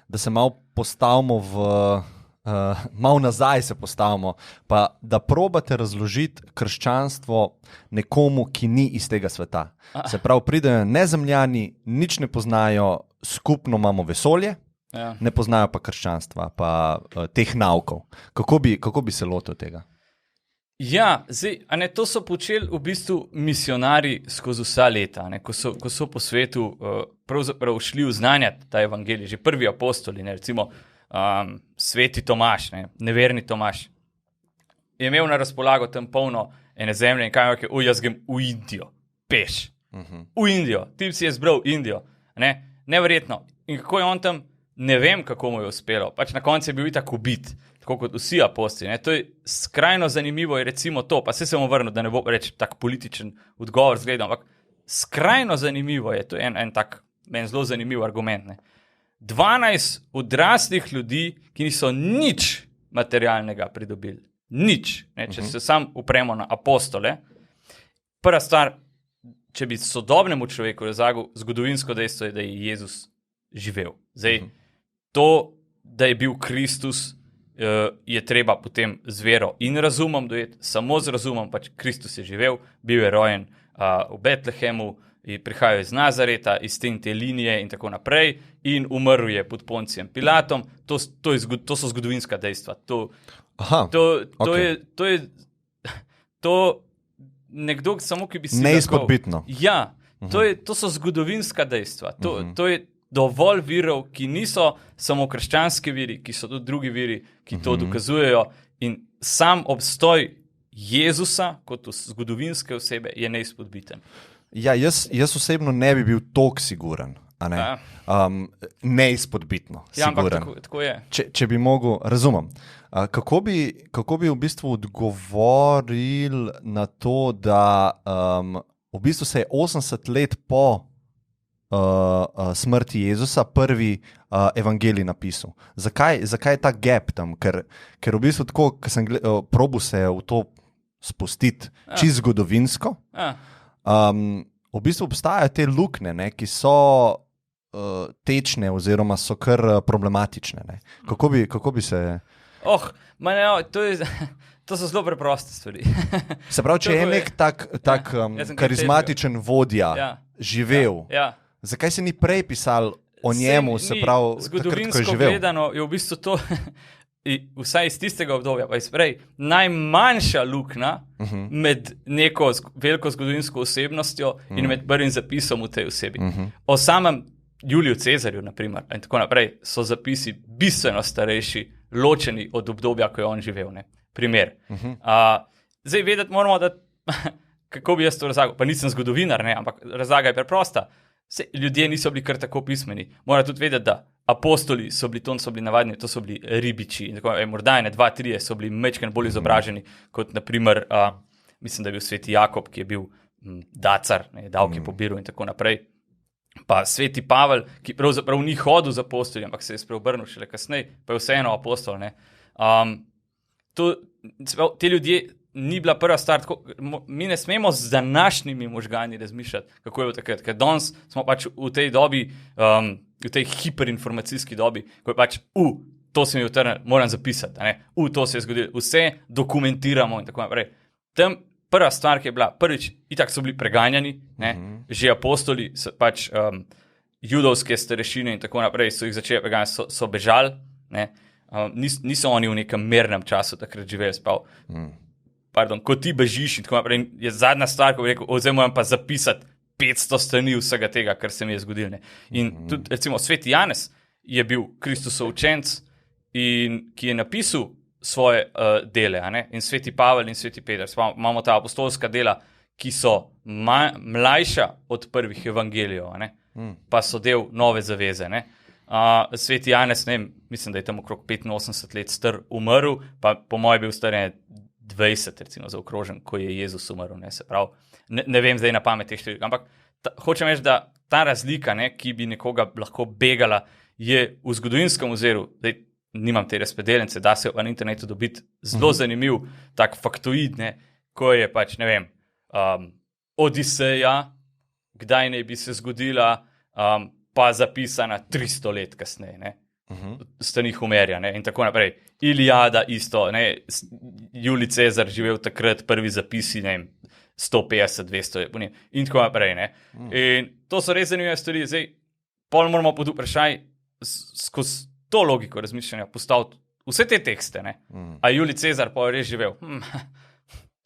da se malo postavimo malo nazaj se postavimo, pa da probate razložiti krščanstvo nekomu, ki ni iz tega sveta. Se pravi, pridejo nezemljani, nič ne poznajo, skupno imamo vesolje, ne poznajo pa krščanstva, pa teh naukov. Kako bi se lotil tega? Ja, to so počeli v bistvu misionari skozi vsa leta, ko so po svetu pravzaprav šli vznanjati ta evangelij, že prvi apostoli, recimo sveti Tomaš, neverni Tomaš, je imel na razpolago tam polno ene zemlje in kaj jaz grem v Indijo, peš, v Indijo, ti si je zbral Indijo, neverjetno. In kako je on tam, ne vem, kako mu je uspelo, pač na koncu je bil itak ubit, tako kot vsi apostoli. To je skrajno zanimivo, je recimo to, pa se bom vrnil, da ne bo reči tak političen odgovor zgledam, ampak skrajno zanimivo je, to je en tak, meni zelo zanimiv argument, 12 odraslih ljudi, ki niso nič materialnega pridobili. Nič. Če se sam upremo na apostole. Prva stvar, če bi sodobnemu človeku razlagal zgodovinsko dejstvo, je, da je Jezus živel. Zdaj, to, da je bil Kristus, je treba potem z vero in razumom dojeti, samo z razumom, pač Kristus je živel, bil je rojen v Betlehemu, prihajal iz Nazareta, iz te linije in tako naprej in umrl je pod Poncijem Pilatom. To so zgodovinska dejstva. To je nekdo samo, ki bi si neizpodbitno. Ja, to so zgodovinska dejstva. To je dovolj virov, ki niso samo krščanski viri, ki so tudi drugi viri, ki to dokazujejo in sam obstoj Jezusa kot zgodovinske osebe je neizpodbiten. Ja, jaz osebno ne bi bil toliko siguren, neizpodbitno siguren. Ja, tako je. Če bi mogel, razumem. Kako bi v bistvu odgovoril na to, da v bistvu se je 80 let po smrti Jezusa prvi evangelij napisal? Zakaj je ta gap tam? Ker v bistvu tako, ko sem probal se v to spustiti čisto zgodovinsko, v bistvu obstajajo te luknje, ki so tečne oziroma so kar problematične. Kako bi se... To so zelo preproste stvari. Se pravi, če je nek tak karizmatičen vodja živel, zakaj se ni prej pisal o njemu, se pravi, takrat, ko je živel? Gledano je v bistvu to... vsaj iz tistega obdobja, pa izprej, najmanjša luknja med neko veliko zgodovinsko osebnostjo in med prvim zapisom v tej osebi. O samem Juliju Cezarju, naprimer, in tako naprej, so zapisi bistveno starejši, ločeni od obdobja, ko je on živel. Primer. Zdaj vedeti moramo, da kako bi jaz to razlagal, pa nisem zgodovinar, ampak razlaga je preprosta. Ljudje niso bili kar tako pismeni. Mora tudi vedeti, da apostoli so bili navadni, to so bili ribiči. In tako, morda 2-3 so bili majčkeno bolj izobraženi, kot naprimer, mislim, da je bil sveti Jakob, ki je bil dacar, davke pobiral in tako naprej. Pa sveti Pavel, ki pravzaprav ni hodil z apostoli, ampak se je spreobrnil šele kasneje, pa je vseeno apostol. Te ljudje ni bila prva stvar, mi ne smemo z današnjimi možgani razmišljati, kako je bilo takrat, ker danes smo pač v tej dobi, v tej hiperinformacijski dobi, ko je pač, to se mi je utrnilo, moram zapisati, to se je zgodilo, vse dokumentiramo in tako naprej. Tam prva stvar, ki je bila, prvič, itak so bili preganjani, že apostoli, pač judovske starešine in tako naprej, so jih začeli preganjati, so bežali, niso oni v nekem mernem času takrat živeli, ko ti bežiš in tako naprej, je zadnja stvar, ko bi rekel, zdaj moram pa zapisati 500 strani vsega tega, kar se mi je zgodilo. In tudi, recimo, sveti Janez je bil Kristusov učenec, ki je napisal svoje dele, in sveti Pavel in sveti Peter. Imamo ta apostolska dela, ki so mlajša od prvih evangelijev, pa so del nove zaveze. Sveti Janez, mislim, da je tam okrog 85 let star umrl, pa po mojem bil star 20, recimo, zaokrožen, ko je Jezus umrl, se pravi. Ne vem zdaj na pamet teh številk, ampak hočem reči, da ta razlika, ki bi nekoga lahko begala, je v zgodovinskem oziru, zdaj nimam te razpredelnice, da se na internetu dobiti zelo zanimiv tak faktoid, ko je pač, ne vem, Odiseja, kdaj naj bi se zgodila, pa zapisana 300 let kasneje. strani Homerja, ne, in tako naprej. Iliada isto, ne, Julij Cezar živel takrat, prvi zapisi, ne vem, 150, 200, in tako naprej, ne. In to so res zanimive stvari. Zdaj, pol moramo pod vprašaj skozi to logiko razmišljanja postaviti vse te tekste, ne. A Julij Cezar pa je res živel?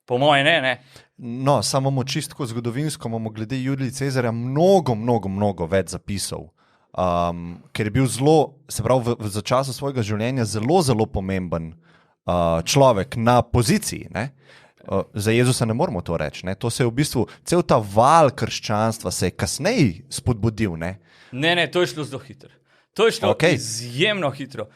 Po moje ne. No, samo čistko zgodovinsko imamo glede Julija Cezarja mnogo več zapisov, ker je bil se pravi, za času svojega življenja zelo pomemben človek na poziciji, ne? Za Jezusa ne moramo to reči, ne? To se je v bistvu, cel ta val krščanstva se je kasneje spodbudil, ne? Ne, to je šlo zelo hitro. To je šlo izjemno hitro.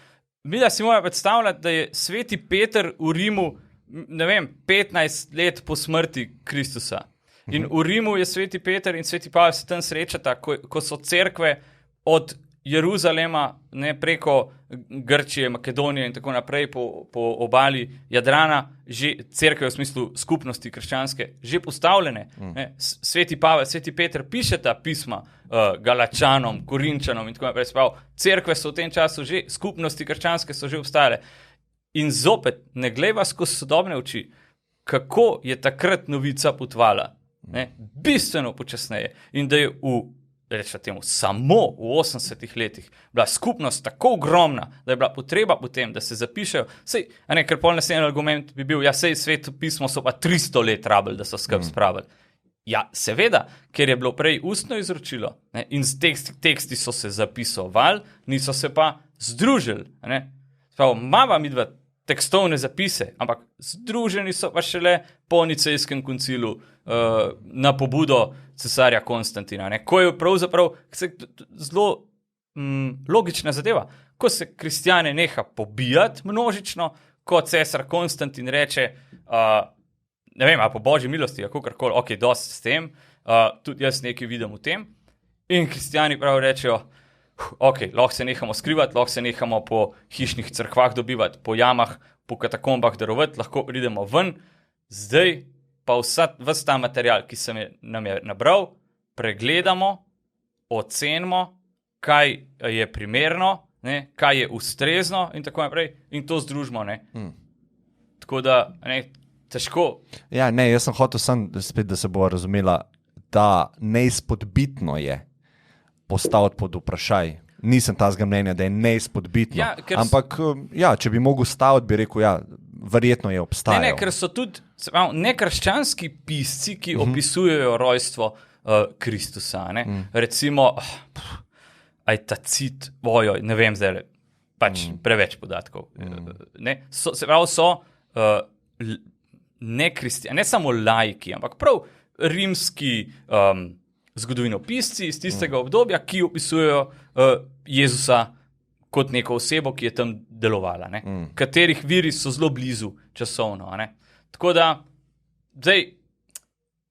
Mi da si moramo predstavljati, da je sveti Peter v Rimu, ne vem, 15 let po smrti Kristusa. In v Rimu je sveti Peter in sveti Pavel se tam srečata, ko so cerkve od Jeruzalema, ne, preko Grčije, Makedonije in tako naprej po obali Jadrana, že cerkve v smislu skupnosti krščanske, že postavljene. Ne. Sveti Pavel, sveti Peter pišeta pisma Galačanom, Korinčanom in tako naprej. Cerkve so v tem času že, skupnosti krščanske so že obstajale. In zopet, ne glejva skozi sodobne oči, kako je takrat novica potvala. Ne? Bistveno počasneje. In da je samo v 80-ih letih bila skupnost tako ogromna, da je bila potreba potem, da se zapišejo. Ker pol naslednji argument bi bil, sveto pismo so pa 300 let rabili, da so skrb spravili. Ja, seveda, ker je bilo prej ustno izročilo, ne? In teksti so se zapisovali, niso se pa združili. Mava midva tekstovne zapise, ampak združeni so pa šele po Nicejskem koncilu na pobudo cesarja Konstantina. Ne? Ko je pravzaprav zelo logična zadeva. Ko se kristjane neha pobijati množično, ko cesar Konstantin reče, ne vem, a po božji milosti, kakorkoli, ok, dosti s tem, tudi jaz nekaj vidim v tem, in kristjani prav rečejo, ok, lahko se nehamo skrivati, lahko se nehamo po hišnih crkvah dobivati, po jamah, po katakombah darovati, lahko pridemo ven, zdaj pa ves ta material, ki nam je nabral, pregledamo, ocenimo, kaj je primerno, ne, kaj je ustrezno in tako naprej, in to združimo. Ne. Tako da, ne, težko. Ja, ne, jaz sem hotel spet, da se bo razumela, da neizpodbitno je postaviti pod vprašaj. Nisem tazga mnenja, da je neizpodbitno. Ja, ampak, če bi mogel staviti, bi rekel, verjetno je obstajal. Ne, ker so tudi nekrščanski pisci, ki opisujejo rojstvo Kristusa. Ne? Recimo, Tacit, ne vem zdaj, preveč podatkov. Ne? So ne samo laiki, ampak prav rimski zgodovinopisci iz tistega obdobja, ki opisujejo Jezusa kot neko osebo, ki je tam delovala, ne? Katerih viri so zelo blizu časovno. Ne? Tako da, zdaj,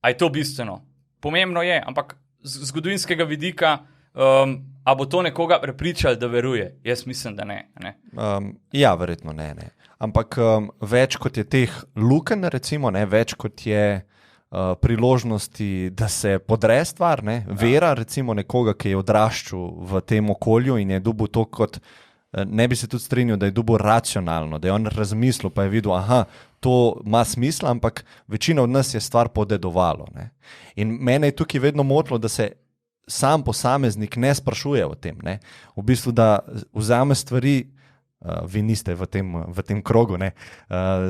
a je to bistveno? Pomembno je, ampak z zgodovinskega vidika, a bo to nekoga prepričal, da veruje? Jaz mislim, da ne. Ja, verjetno ne. Ampak več kot je teh lukenj, recimo, ne, več kot je priložnosti, da se podre stvar, ne? Vera, recimo nekoga, ki je odraščal v tem okolju in je dobil to kot, ne bi se tudi strinjal, da je dobil racionalno, da je on razmislil, pa je videl, to ima smisla, ampak večina od nas je stvar podedovalo. Ne? In mene je tukaj vedno motilo, da se sam posameznik ne sprašuje o tem, ne? V bistvu, da vzame stvari, vi niste v tem krogu, ne?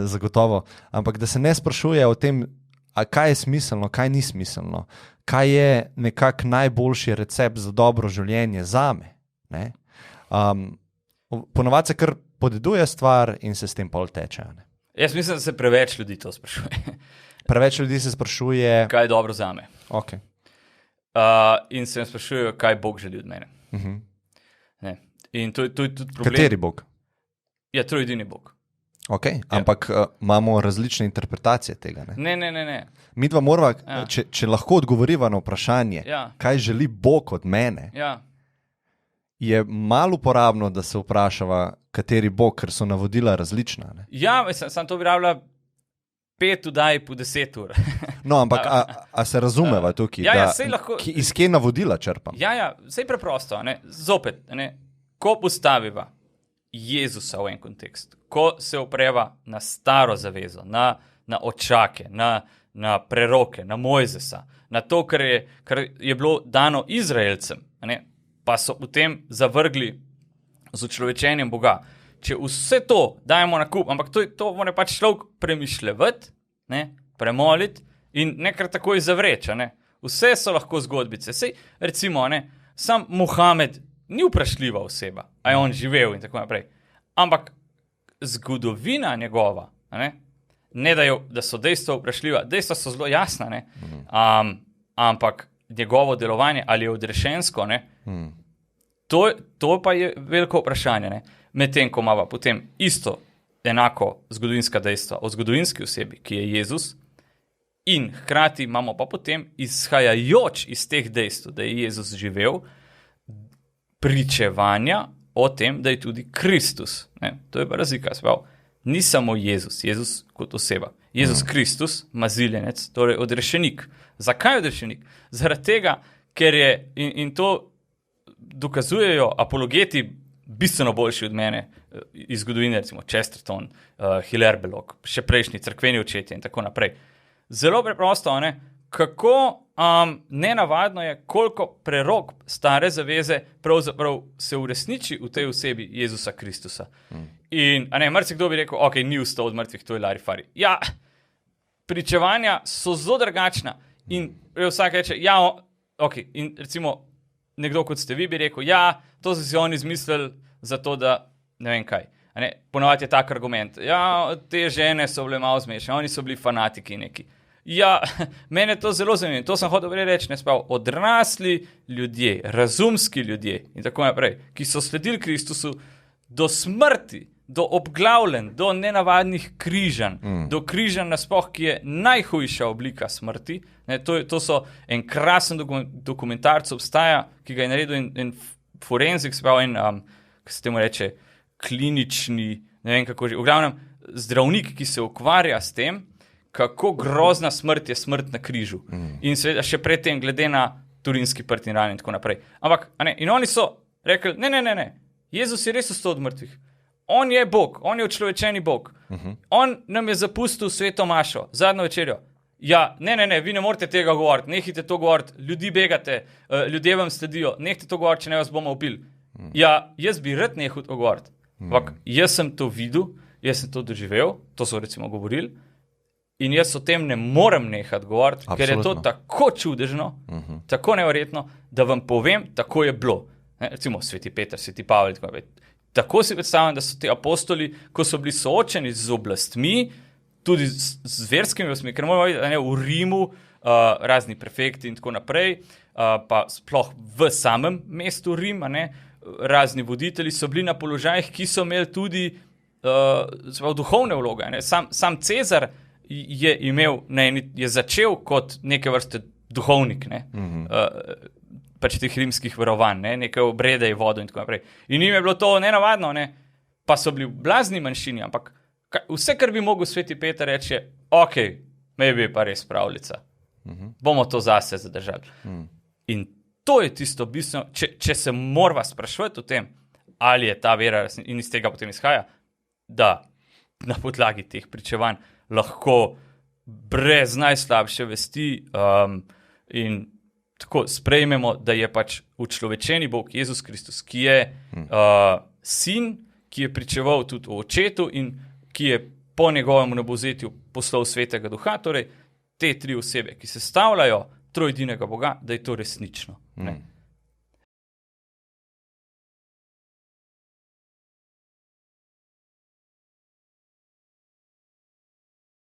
Zagotovo, ampak da se ne sprašuje o tem, a kaj je smiselno, kaj ni smiselno, kaj je nekak najboljši recept za dobro življenje zame. Ne? Ponovadi se kar podeduje stvar in se s tem pol teče. Ne? Jaz mislim, da se preveč ljudi to sprašuje. Preveč ljudi se sprašuje... Kaj je dobro zame. Okay. In se mi sprašujejo, kaj Bog želi od mene. Ne. In to je tudi problem. Kateri Bog? Ja, trojedini Bog. Okay, ampak imamo različne interpretacije tega. Ne? Ne. Mi dva morava, če lahko odgovoriva na vprašanje, kaj želi Bog od mene, je malo uporabno, da se vprašava, kateri Bog, ker so navodila različna. Ne? Ja, sem to bi rabila 5 vdaj po 10 ur. No, ampak a se razumeva tukaj, lahko... iz kje navodila črpam? Ja, sej preprosto. Ne? Zopet, ne? Ko postaviva Jezusa v en kontekst, ko se opreva na staro zavezo, na očake, na preroke, na Mojzesa, na to, kar je bilo dano Izraelcem, pa so potem zavrgli z učlovečenjem Boga. Če vse to dajemo na kup, ampak to mora pač človek premišljevati, premoliti in nekrat takoj zavreči. Vse so lahko zgodbice. Sej, recimo, sam Muhamed ni vprašljiva oseba, a je on živel in tako naprej. Ampak zgodovina njegova, ne da so dejstva vprašljiva, dejstva so zelo jasna, ampak njegovo delovanje ali je odrešensko, to pa je veliko vprašanje. Medtem, ko imamo potem isto, enako zgodovinska dejstva o zgodovinski osebi, ki je Jezus, in hkrati imamo pa potem, izhajajoč iz teh dejstv, da je Jezus živel, pričevanja o tem, da je tudi Kristus. To je pa razlika. Ni samo Jezus kot oseba. Jezus Kristus, maziljenec, torej odrešenik. Zakaj odrešenik? Zaradi tega, ker je, in to dokazujejo apologeti bistveno boljši od mene iz zgodovine, recimo Chesterton, Hilaire Belloc, še prejšnji cerkveni očetje in tako naprej. Zelo preprosto, kako nenavadno je, koliko prerok stare zaveze pravzaprav se uresniči v tej osebi Jezusa Kristusa. In marsikdo bi rekel, ok, ni vstal od mrtvih, to je larifari. Ja, pričevanja so zelo drugačna in vsak reče, ja, ok, in recimo nekdo kot ste vi bi rekel, ja, to so si oni izmislili zato, da ne vem kaj. Ponovadi je tak argument, ja, te žene so bile malo zmešane, oni so bili fanatiki neki. Ja, mene to zelo zanima, to sem hotel reči, odrasli ljudje, razumski ljudje in tako naprej, ki so sledili Kristusu do smrti, do obglavljen, do nenavadnih križanj, do križanj nasploh, ki je najhujša oblika smrti. To so en krasen dokumentarc obstaja, ki ga je naredil en forenzik, kako se temu reče, klinični, ne vem kako že, v glavnem zdravnik, ki se ukvarja s tem, kako grozna smrt je smrt na križu. In seveda še predtem glede na turinski prti in in tako naprej. Ampak, in oni so rekli, ne, Jezus je res vstal od mrtvih. On je Bog, on je učlovečeni Bog. On nam je zapustil sveto mašo, zadnjo večerjo. Ja, ne, vi ne morete tega govoriti, nehite to govoriti, ljudi begate, ljudje vam sledijo, nehite to govoriti, če ne vas bomo ubili. Ja, jaz bi rad nehal to govoriti. Ampak jaz sem to videl, jaz sem to doživel, to so recimo govorili, in jaz o tem ne morem nehati govoriti, ker je to tako čudežno, tako neverjetno, da vam povem, tako je bilo. Recimo sveti Peter, sveti Pavel, tako si predstavljam, da so ti apostoli, ko so bili soočeni z oblastmi, tudi z verskimi oblastmi, ker moramo videti, v Rimu razni prefekti in tako naprej, pa sploh v samem mestu Rim, razni voditelji so bili na položajih, ki so imeli tudi duhovne vloge. Sam Cezar je začel kot neke vrste duhovnik, pač teh rimskih verovanj, neke obrede je vodo in tako naprej. In njim je bilo to nenavadno, pa so bili blazni manjšini, ampak vse, kar bi mogel sveti Peter reči, je, ok, maybe pa res pravljica. Bomo to zase zadržali. In to je tisto bistveno, če se morava sprašvati o tem, ali je ta vera in iz tega potem izhaja, da na podlagi teh pričevanj lahko brez najslabše vesti in tako sprejmemo, da je pač učlovečeni Bog Jezus Kristus, ki je sin, ki je pričeval tudi o očetu in ki je po njegovem nebozetju poslal svetega duha, torej te tri osebe, ki sestavljajo trojedinega Boga, da je to resnično.